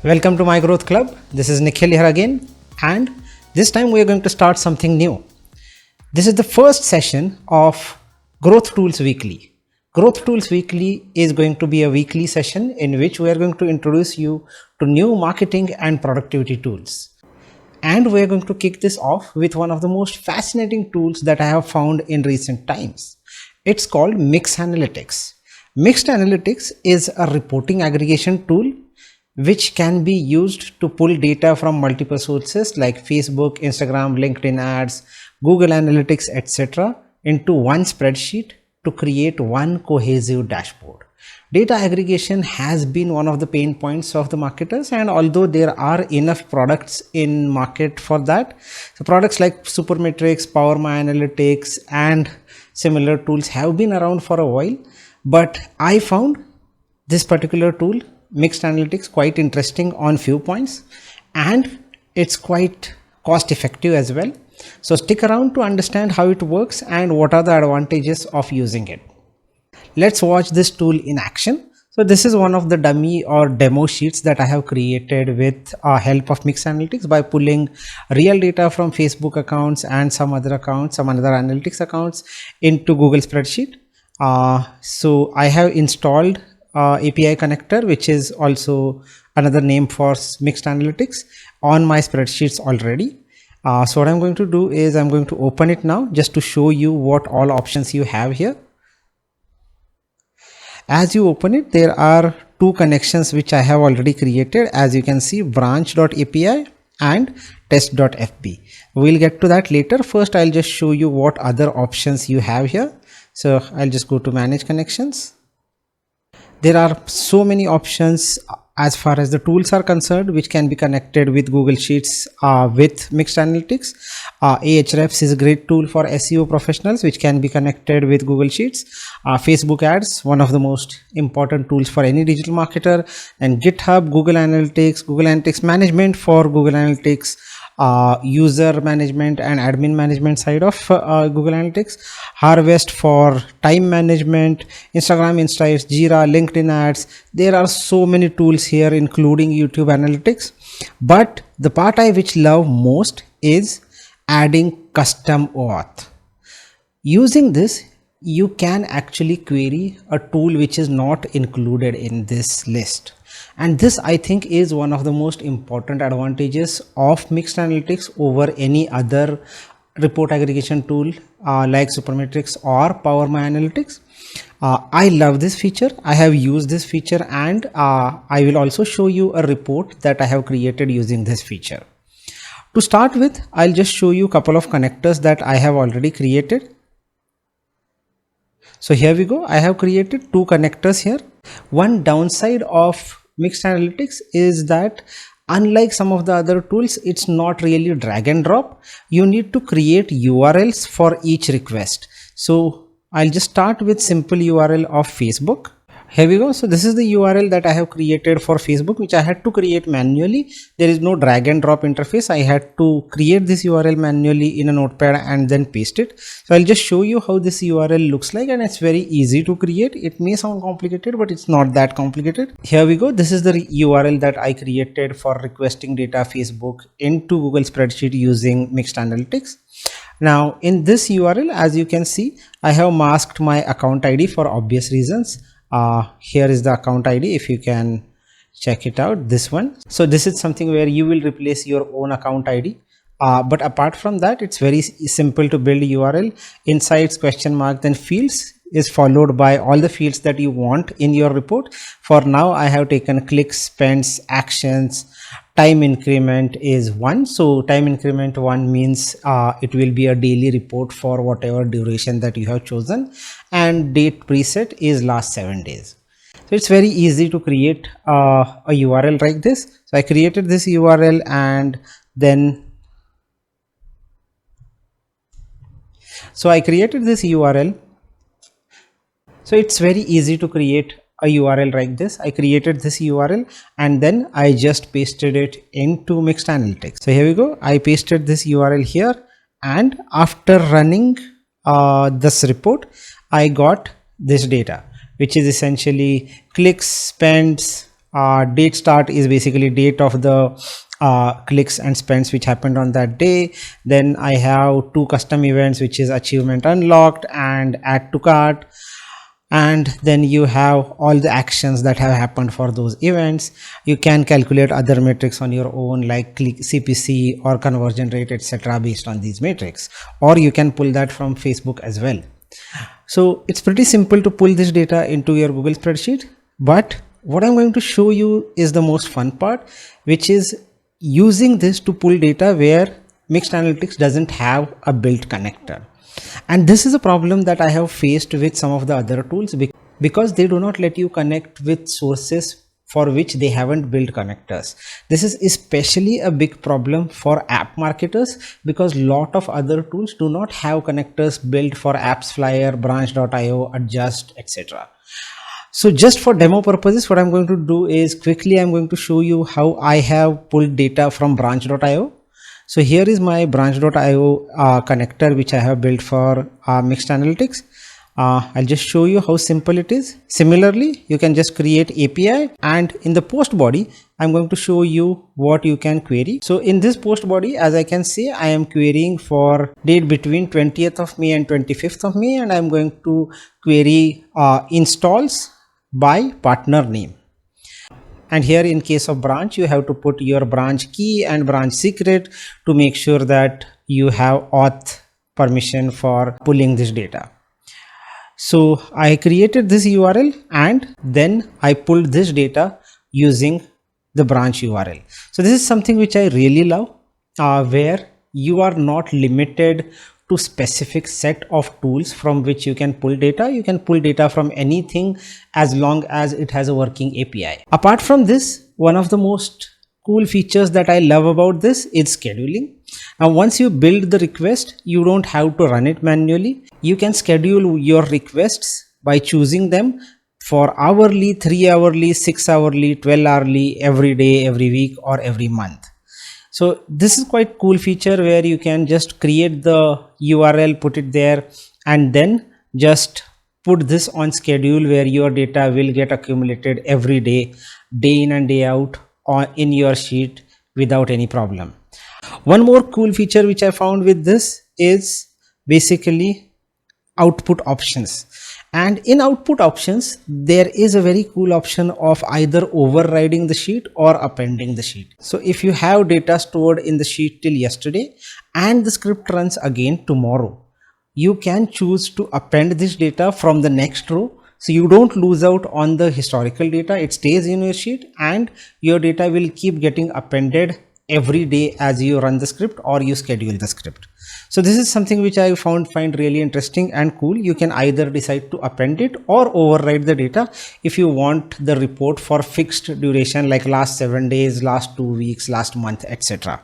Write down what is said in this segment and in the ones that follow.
Welcome to my growth club. This is Nikhil here again, and this time we are going to start something new. This is the first session of Growth Tools Weekly. Growth Tools Weekly is going to be a weekly session in which we are going to introduce you to new marketing and productivity tools. And we are going to kick this off with one of the most fascinating tools that I have found in recent times. It's called Mixed Analytics. Mixed Analytics is a reporting aggregation tool which can be used to pull data from multiple sources like Facebook, Instagram, LinkedIn ads, Google Analytics, etc. into one spreadsheet to create one cohesive dashboard. Data aggregation has been one of the pain points of the marketers, and although there are enough products in market for that, so products like Supermetrics, Power My Analytics and similar tools have been around for a while, but I found this particular tool Mixed Analytics quite interesting on few points, and it's quite cost effective as well. So stick around to understand how it works and what are the advantages of using it. Let's watch this tool in action. So this is one of the dummy or demo sheets that I have created with help of Mixed Analytics by pulling real data from Facebook accounts and some other analytics accounts into Google Spreadsheet. So I have installed API connector, which is also another name for Mixed Analytics, on my spreadsheets already. So what I'm going to do is I'm going to open it now just to show you what all options you have here. As you open it, there are two connections which I have already created. As you can see, branch.api and test.fb. We'll get to that later. First, I'll just show you what other options you have here. So I'll just go to manage connections. There are so many options as far as the tools are concerned, which can be connected with Google Sheets with Mixed Analytics. Ahrefs is a great tool for SEO professionals, which can be connected with Google Sheets. Facebook ads, one of the most important tools for any digital marketer, and GitHub, Google Analytics management for Google Analytics, user management and admin management side of Google Analytics, Harvest for time management, Instagram Insights, Jira, LinkedIn ads. There are so many tools here, including YouTube Analytics. But the part I which love most is adding custom auth. Using this, you can actually query a tool which is not included in this list. And this, I think, is one of the most important advantages of Mixed Analytics over any other report aggregation tool like Supermetrics or Power My Analytics. I love this feature. I have used this feature, and I will also show you a report that I have created using this feature. To start with, I'll just show you a couple of connectors that I have already created. So here we go. I have created two connectors here. One downside of Mixed Analytics is that unlike some of the other tools, it's not really drag and drop. You need to create URLs for each request. So I'll just start with simple URL of Facebook. Here we go. So this is the URL that I have created for Facebook, which I had to create manually. There is no drag and drop interface. I had to create this URL manually in a notepad and then paste it. So I'll just show you how this URL looks like, and it's very easy to create. It may sound complicated, but it's not that complicated. Here we go. This is the URL that I created for requesting data Facebook into Google Spreadsheet using Mixed Analytics. Now in this URL, as you can see, I have masked my account ID for obvious reasons. Here is the account ID, if you can check it out, this one. So this is something where you will replace your own account ID. But apart from that, it's very simple to build URL. Insights, question mark, then fields is followed by all the fields that you want in your report. For now, I have taken clicks, spends, actions. Time increment is 1. So time increment 1 means it will be a daily report for whatever duration that you have chosen, and date preset is last 7 days. So it's very easy to create a URL like this. So I created this URL, and then so it's very easy to create a URL like this. I created this URL and then I just pasted it into Mixed Analytics. So here we go. I pasted this URL here, and after running this report, I got this data, which is essentially clicks, spends, Date start is basically date of the clicks and spends which happened on that day. Then I have two custom events, which is achievement unlocked and add to cart. And then you have all the actions that have happened for those events. You can calculate other metrics on your own, like click CPC or conversion rate, etc., based on these metrics, or you can pull that from Facebook as well. So it's pretty simple to pull this data into your Google spreadsheet. But what I'm going to show you is the most fun part, which is using this to pull data where mixed analytics doesn't have a built connector. And this is a problem that I have faced with some of the other tools, because they do not let you connect with sources for which they haven't built connectors. This is especially a big problem for app marketers, because a lot of other tools do not have connectors built for apps flyer, branch.io, adjust, etc. So just for demo purposes, what I'm going to do is quickly I'm going to show you how I have pulled data from branch.io. So here is my branch.io connector, which I have built for mixed analytics. I'll just show you how simple it is. Similarly, you can just create API, and in the post body, I'm going to show you what you can query. So in this post body, as I can see, I am querying for date between 20th of May and 25th of May, and I'm going to query installs by partner name. And here in case of branch, you have to put your branch key and branch secret to make sure that you have auth permission for pulling this data. So I created this URL and then I pulled this data using the branch URL. So this is something which I really love, where you are not limited to specific set of tools from which you can pull data. You can pull data from anything as long as it has a working API. Apart from this, one of the most cool features that I love about this is scheduling. Now, once you build the request, you don't have to run it manually. You can schedule your requests by choosing them for hourly, 3 hourly, 6 hourly, 12 hourly, every day, every week, or every month. So this is quite cool feature where you can just create the URL, put it there, and then just put this on schedule where your data will get accumulated every day, day in and day out in your sheet without any problem. One more cool feature which I found with this is basically output options. And in output options, there is a very cool option of either overriding the sheet or appending the sheet. So if you have data stored in the sheet till yesterday and the script runs again tomorrow, you can choose to append this data from the next row. So you don't lose out on the historical data. It stays in your sheet and your data will keep getting appended every day as you run the script or you schedule the script. So this is something which I find really interesting and cool. You can either decide to append it or override the data if you want the report for fixed duration, like last 7 days, last 2 weeks, last month, etc.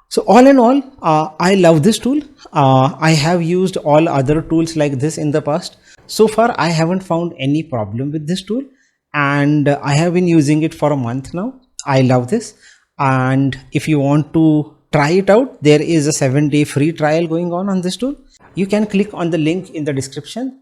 So all in all, I love this tool. I have used all other tools like this in the past. So far, I haven't found any problem with this tool, and I have been using it for a month now. I love this. And if you want to try it out, there is a 7-day free trial going on this tool. You can click on the link in the description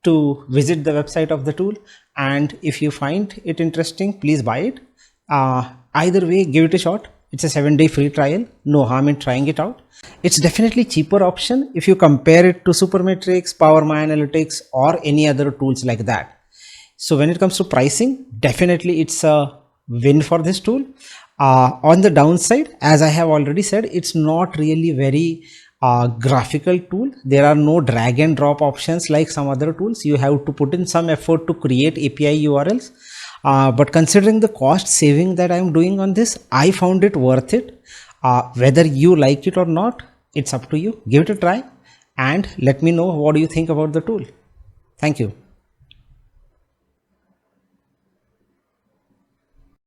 to visit the website of the tool. And if you find it interesting, please buy it. Either way, give it a shot. It's a 7-day free trial. No harm in trying it out. It's definitely cheaper option if you compare it to Supermetrics, Power My Analytics, or any other tools like that. So when it comes to pricing, definitely it's a win for this tool. On the downside, as I have already said, it's not really very graphical tool. There are no drag and drop options like some other tools. You have to put in some effort to create API URLs. But considering the cost saving that I'm doing on this, I found it worth it. Whether you like it or not, it's up to you. Give it a try and let me know what do you think about the tool. Thank you.